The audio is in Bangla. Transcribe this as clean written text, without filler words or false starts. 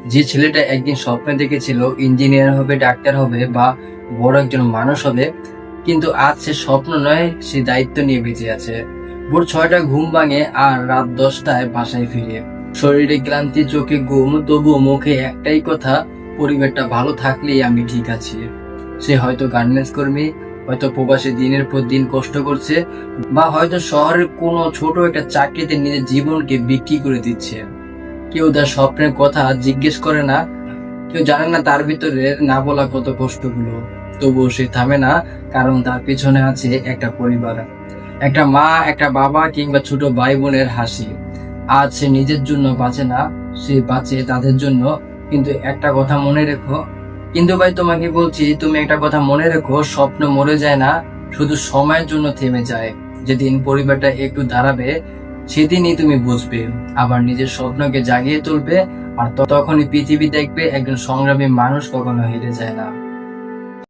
যে ছেলেটা একদিন স্বপ্নে দেখেছিল ইঞ্জিনিয়ার হবে, ডাক্তার হবে বা বড় একজন মানুষ হবে, কিন্তু আজ সে স্বপ্ন নয়, সে দায়িত্ব নিয়ে বেঁচে আছে। ভোর 6টায় ঘুম ভাঙে আর রাত 10টায় বাসায় ফিরে। শরীরে ক্লান্তি, চোখে ঘুম, তবুও মুখে একটাই কথা, পরিবারটা ভালো থাকলেই আমি ঠিক আছি। সে হয়তো গার্মেন্টস কর্মী, হয়তো প্রবাসে দিনের পর দিন কষ্ট করছে, বা হয়তো শহরের কোনো ছোট একটা চাকরিতে নিজের জীবনকে বিক্রি করে দিচ্ছে। কেউ তার স্বপ্নের কথা জিজ্ঞেস করে না, কেউ জানে না তার ভিতরে না বলা কত কষ্টগুলো। তবুও সে থামে না, কারণ তার পিছনে আছে একটা পরিবার, একটা মা, একটা বাবা কিংবা ছোট ভাই বোনের হাসি। আজ সে নিজের জন্য বাঁচে না, সে বাঁচে তাদের জন্য। কিন্তু একটা কথা মনে রেখো, কিন্তু ভাই তোমাকে বলছি, তুমি একটা কথা মনে রেখো, স্বপ্ন মরে যায় না, শুধু সময়ের জন্য থেমে যায়। যেদিন পরিবারটা একটু দাঁড়াবে, সেদিনই তুমি বুঝবে, আবার নিজের স্বপ্নকে জাগিয়ে তুলবে। আর তখনই পৃথিবী দেখবে একজন সংগ্রামী মানুষ কখনো হেরে যায় না।